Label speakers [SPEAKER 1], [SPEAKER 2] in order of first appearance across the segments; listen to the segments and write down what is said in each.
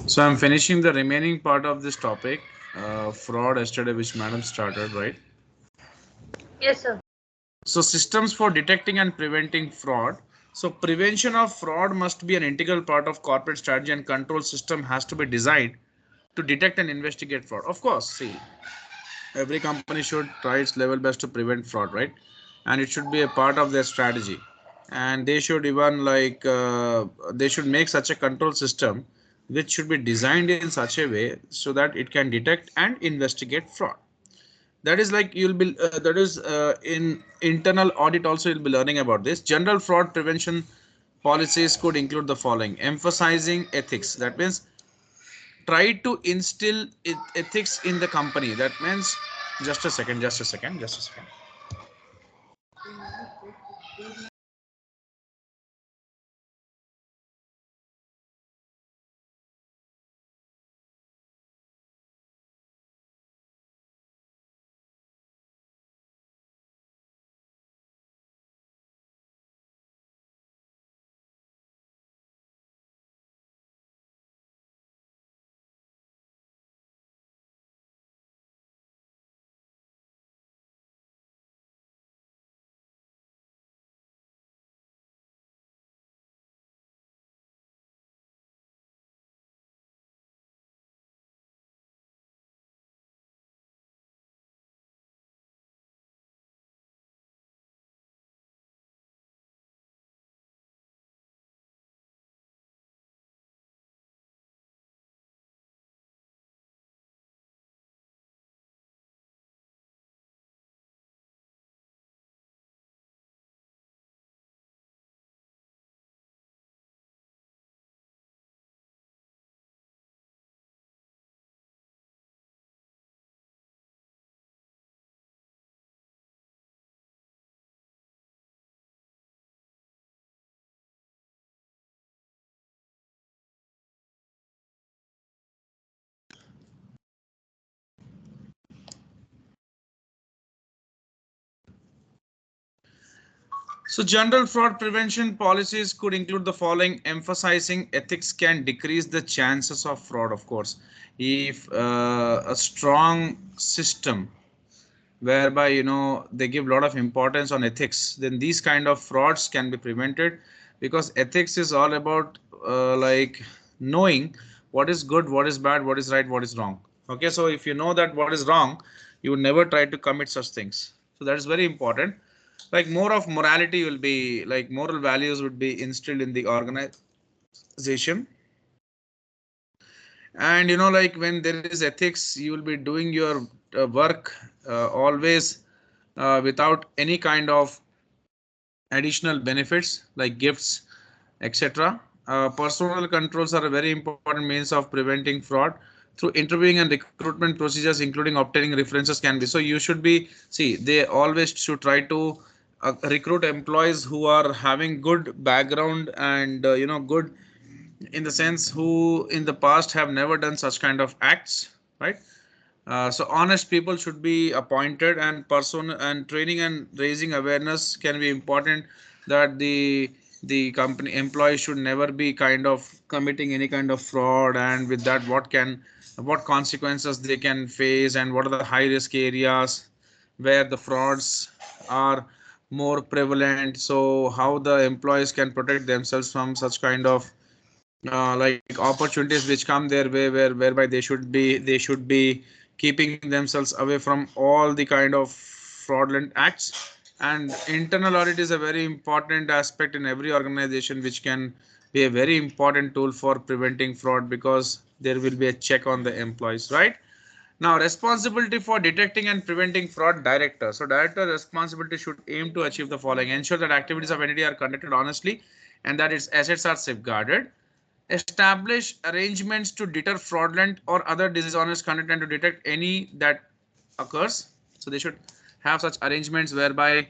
[SPEAKER 1] So I'm finishing the remaining part of this topic, fraud yesterday, which madam started, right?
[SPEAKER 2] Yes, sir.
[SPEAKER 1] So systems for detecting and preventing fraud. So prevention of fraud must be an integral part of corporate strategy, and control system has to be designed to detect and investigate fraud. Of course, see, every company should try its level best to prevent fraud, right? And it should be a part of their strategy. And they should even they should make such a control system which should be designed in such a way so that it can detect and investigate fraud. That is like you'll be that is in internal audit also you'll be learning about this. General fraud prevention policies could include the following: emphasizing ethics, that means try to instill ethics in the company. That means, just a second. So general fraud prevention policies could include the following: emphasizing ethics can decrease the chances of fraud. Of course, if a strong system whereby they give a lot of importance on ethics, then these kind of frauds can be prevented, because ethics is all about knowing what is good, what is bad, what is right, what is wrong. Okay, so if you know that what is wrong, you would never try to commit such things. So that is very important. Like more of morality will be like moral values would be instilled in the organization. And like when there is ethics, you will be doing your work always without any kind of additional benefits like gifts, etc. Personal controls are a very important means of preventing fraud through interviewing and recruitment procedures, including obtaining references can be. So you should be, see, they always should try to recruit employees who are having good background and good in the sense who in the past have never done such kind of acts, right? So honest people should be appointed, and person and training and raising awareness can be important, that the company employees should never be kind of committing any kind of fraud, and with that what consequences they can face, and what are the high risk areas where the frauds are more prevalent. So how the employees can protect themselves from such kind of like opportunities which come their way, whereby they should be keeping themselves away from all the kind of fraudulent acts. And internal audit is a very important aspect in every organization, which can be a very important tool for preventing fraud, because there will be a check on the employees, right? Now, responsibility for detecting and preventing fraud: director. So director responsibility should aim to achieve the following: ensure that activities of entity are conducted honestly and that its assets are safeguarded; establish arrangements to deter fraudulent or other dishonest conduct and to detect any that occurs. So they should have such arrangements whereby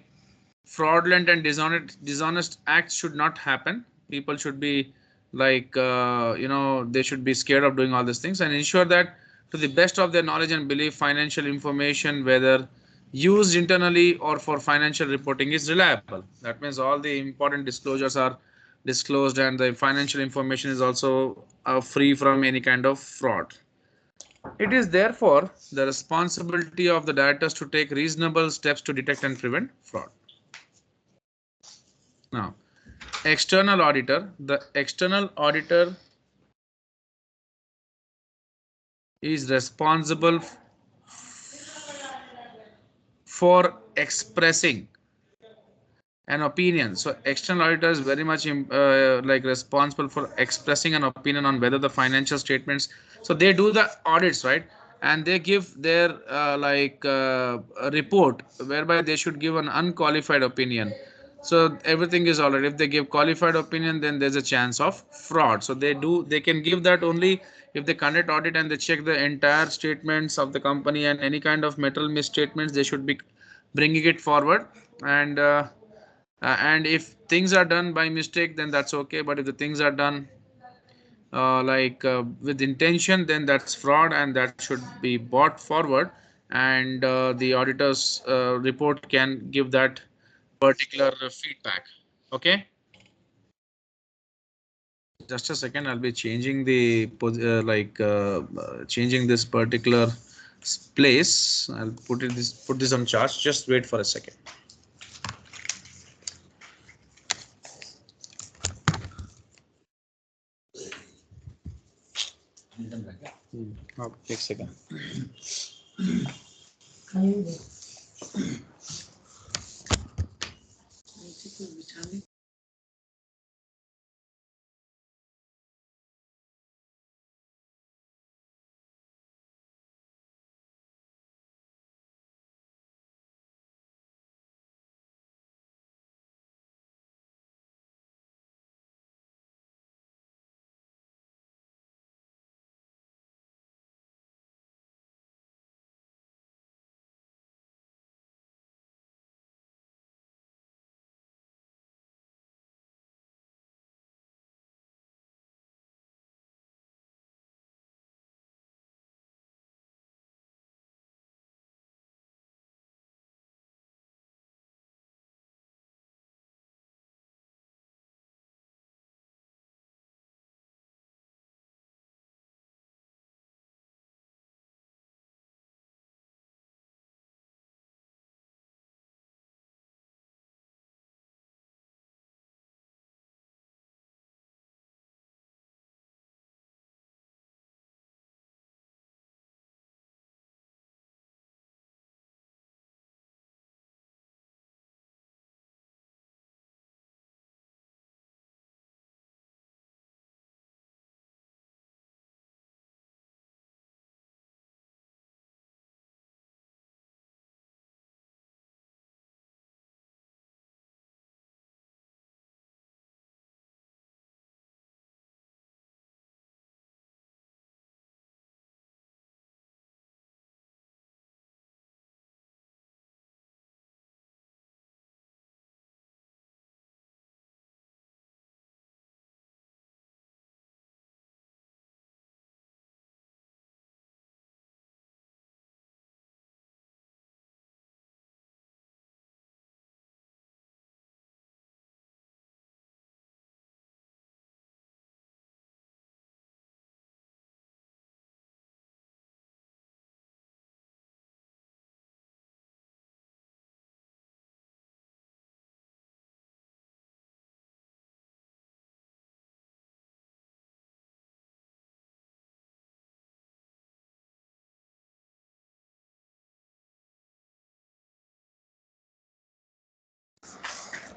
[SPEAKER 1] fraudulent and dishonest acts should not happen. People should be they should be scared of doing all these things, and ensure that to the best of their knowledge and belief, financial information, whether used internally or for financial reporting, is reliable. That means all the important disclosures are disclosed, and the financial information is also free from any kind of fraud. It is therefore the responsibility of the directors to take reasonable steps to detect and prevent fraud. Now, external auditor. The external auditor is responsible for expressing an opinion. So external auditor is very much like responsible for expressing an opinion on whether the financial statements. So they do the audits, right? And they give their a report whereby they should give an unqualified opinion. So everything is all right. If they give qualified opinion, then there's a chance of fraud. So they can give that only if they conduct audit and they check the entire statements of the company, and any kind of material misstatements they should be bringing it forward. And if things are done by mistake, then that's okay. But if the things are done with intention, then that's fraud, and that should be brought forward. And the auditor's report can give that particular feedback. Okay. Just a second. I'll be changing the changing this particular place. I'll put this on charge. Just wait for a second. एक second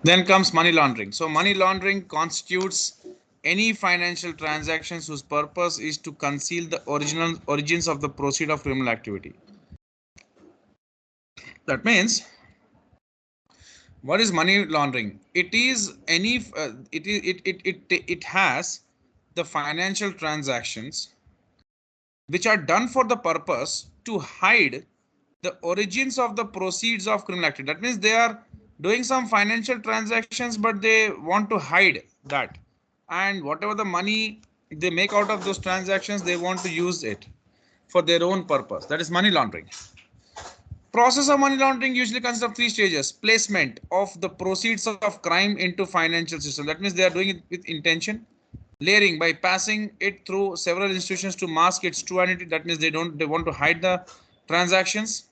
[SPEAKER 1] Then comes money laundering. So money laundering constitutes any financial transactions whose purpose is to conceal the original origins of the proceed of criminal activity. That means, what is money laundering? It is any it has the financial transactions which are done for the purpose to hide the origins of the proceeds of criminal activity. That means they are doing some financial transactions, but they want to hide that, and whatever the money they make out of those transactions, they want to use it for their own purpose. That is money laundering. Process of money laundering usually consists of three stages. Placement of the proceeds of crime into financial system. That means they are doing it with intention. Layering, by passing it through several institutions to mask its true identity. That means they want to hide the transactions.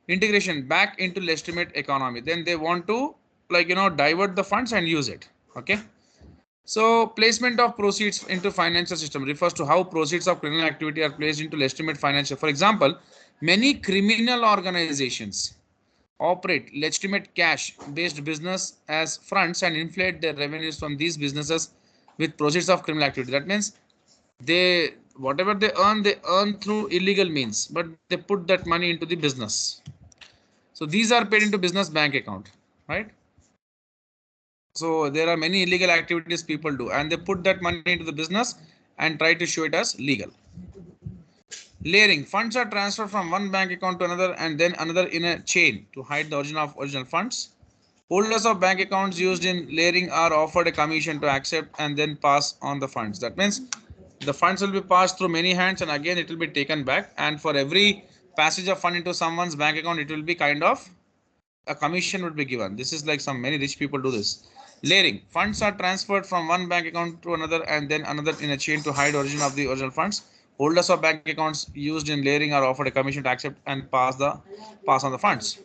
[SPEAKER 1] Integration, back into legitimate economy. Then they want to, like, divert the funds and use it. Okay. So placement of proceeds into financial system refers to how proceeds of criminal activity are placed into legitimate financial. For example, many criminal organizations operate legitimate cash based business as fronts and inflate their revenues from these businesses with proceeds of criminal activity. That means they, whatever they earn through illegal means, but they put that money into the business. So these are paid into business bank account, right? So there are many illegal activities people do, and they put that money into the business and try to show it as legal. Layering, funds are transferred from one bank account to another and then another in a chain to hide the origin of original funds. Holders of bank accounts used in layering are offered a commission to accept and then pass on the funds. That means the funds will be passed through many hands and again it will be taken back, and for every passage of fund into someone's bank account it will be kind of a commission would be given. This is like some many rich people do this. Layering, funds are transferred from one bank account to another and then another in a chain to hide origin of the original funds. Holders of bank accounts used in layering are offered a commission to accept and pass on the funds.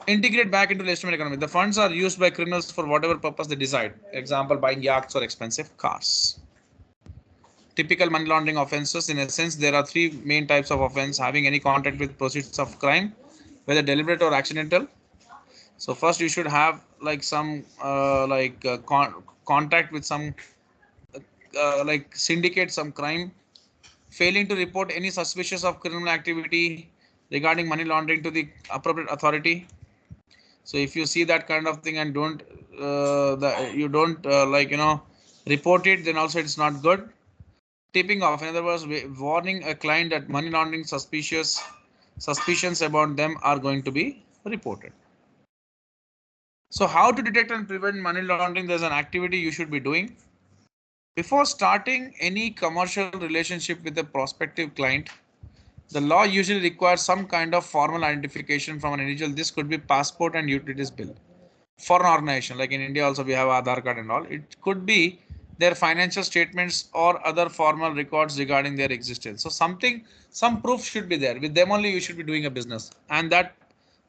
[SPEAKER 1] Integrate back into the legitimate economy. The funds are used by criminals for whatever purpose they decide. Example, buying yachts or expensive cars. Typical money laundering offenses. In a sense, there are three main types of offense: having any contact with proceeds of crime, whether deliberate or accidental. So first you should have like some contact with some like syndicate, some crime. Failing to report any suspicious of criminal activity regarding money laundering to the appropriate authority. So if you see that kind of thing and you don't report it, then also it's not good. Tipping off, in other words, warning a client that money laundering suspicions about them are going to be reported. So how to detect and prevent money laundering? There's an activity you should be doing. Before starting any commercial relationship with a prospective client, the law usually requires some kind of formal identification from an individual. This could be passport and utilities bill. For an organization, like in India also we have Aadhaar card and all, it could be their financial statements or other formal records regarding their existence. So some proof should be there. With them only you should be doing a business, and that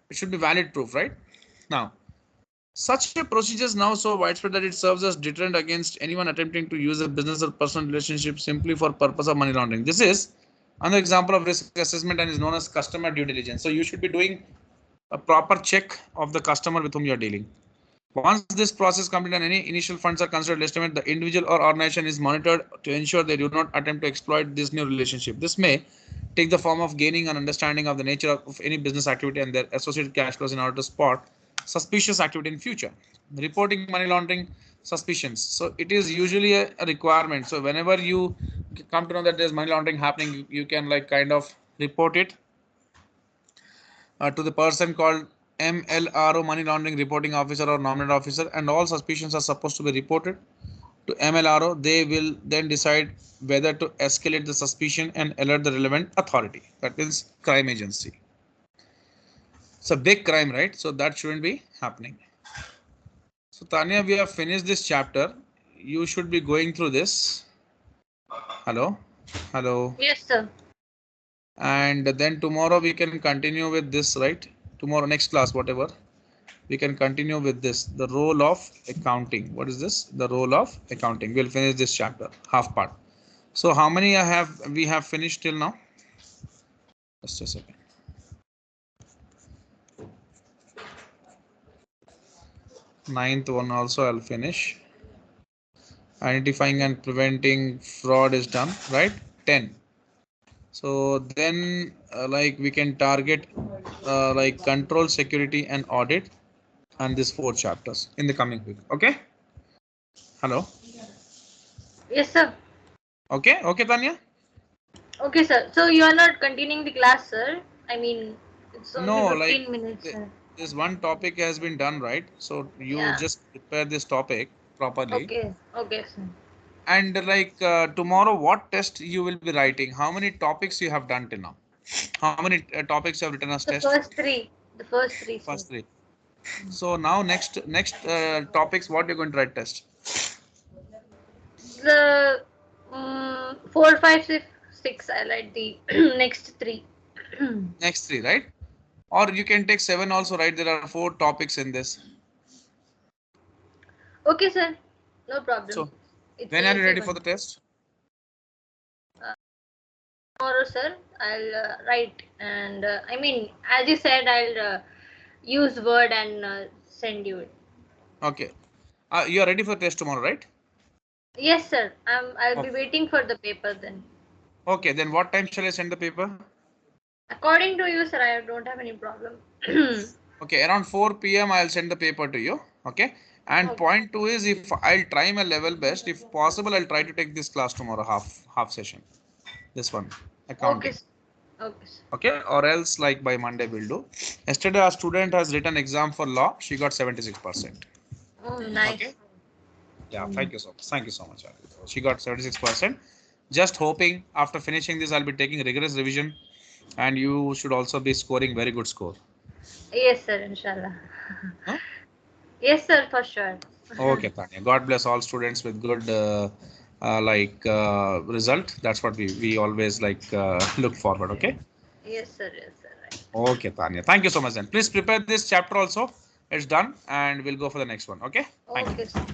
[SPEAKER 1] it should be valid proof, right? Now, such a procedure is now so widespread that it serves as deterrent against anyone attempting to use a business or personal relationship simply for purpose of money laundering. This is another example of risk assessment and is known as customer due diligence. So you should be doing a proper check of the customer with whom you are dealing. Once this process is completed and any initial funds are considered legitimate, the individual or organization is monitored to ensure they do not attempt to exploit this new relationship. This may take the form of gaining an understanding of the nature of any business activity and their associated cash flows in order to spot suspicious activity in future. Reporting money laundering suspicions. So it is usually a requirement. So whenever you come to know that there's money laundering happening, you can like kind of report it to the person called MLRO, money laundering reporting officer or nominated officer, and all suspicions are supposed to be reported to MLRO. They will then decide whether to escalate the suspicion and alert the relevant authority. That means crime agency. It's a big crime, right? So that shouldn't be happening. So Tanya, we have finished this chapter. You should be going through this. Hello, hello.
[SPEAKER 2] Yes, sir.
[SPEAKER 1] And then tomorrow we can continue with this, right? Tomorrow, next class, whatever. We can continue with this, the role of accounting. What is this? The role of accounting. We'll finish this chapter, half part. So how many we have finished till now? Just a second. Ninth one also I'll finish. Identifying and preventing fraud is done, right? 10. So then like we can target like control, security and audit, and these 4 chapters in the coming week. Okay. Hello.
[SPEAKER 2] Yes, sir.
[SPEAKER 1] Okay, Tanya.
[SPEAKER 2] Okay, sir. So you are not continuing the class, sir. I mean, it's only
[SPEAKER 1] No, like
[SPEAKER 2] 15 minutes, sir.
[SPEAKER 1] this one topic has been done, right? So you
[SPEAKER 2] Yeah.
[SPEAKER 1] just prepare this topic properly.
[SPEAKER 2] Okay. Okay, sir.
[SPEAKER 1] And like tomorrow, what test you will be writing? How many topics you have done till now? How many topics you have written as
[SPEAKER 2] The
[SPEAKER 1] test?
[SPEAKER 2] first three. The first three, sir.
[SPEAKER 1] First three. So now next topics, what you're going to write test?
[SPEAKER 2] The 4, 5, 6, 6. I like the next three.
[SPEAKER 1] Next three, right? Or you can take 7 also, right? There are 4 topics in this.
[SPEAKER 2] Okay, sir. No problem.
[SPEAKER 1] So
[SPEAKER 2] It's
[SPEAKER 1] when are you
[SPEAKER 2] easy
[SPEAKER 1] ready for
[SPEAKER 2] one.
[SPEAKER 1] the test?
[SPEAKER 2] Tomorrow, sir, I'll write, and I mean, as you said, I'll use Word and send you it.
[SPEAKER 1] Okay. You are ready for test tomorrow, right?
[SPEAKER 2] Yes, sir. I'll be
[SPEAKER 1] Okay.
[SPEAKER 2] waiting for the paper then.
[SPEAKER 1] Okay. Then what time shall I send the paper?
[SPEAKER 2] According to you, sir, I don't have any problem.
[SPEAKER 1] Okay. Around 4 p.m. I'll send the paper to you. Okay. And
[SPEAKER 2] Okay.
[SPEAKER 1] point two is, if I'll try my level best, if possible, I'll try to take this class tomorrow, half session. This one,
[SPEAKER 2] Okay,
[SPEAKER 1] accounting.
[SPEAKER 2] sir. Okay, sir.
[SPEAKER 1] Okay. Or else like by Monday we'll do. Yesterday our student has written exam for law. She got 76%.
[SPEAKER 2] Oh, nice.
[SPEAKER 1] Okay. Yeah, thank you so much. Thank you so much. She got 76%. Just hoping after finishing this, I'll be taking rigorous revision, and you should also be scoring very good score.
[SPEAKER 2] Yes, sir. Inshallah.
[SPEAKER 1] Huh?
[SPEAKER 2] Yes, sir, for sure.
[SPEAKER 1] Okay, Tanya. God bless all students with good result. That's what we always look forward. Okay.
[SPEAKER 2] Yes, sir. Yes, sir. Right.
[SPEAKER 1] Okay, Tanya. Thank you so much. Then please prepare this chapter also. It's done, and we'll go for the next one. Okay. Thank
[SPEAKER 2] Okay,
[SPEAKER 1] you.
[SPEAKER 2] sir.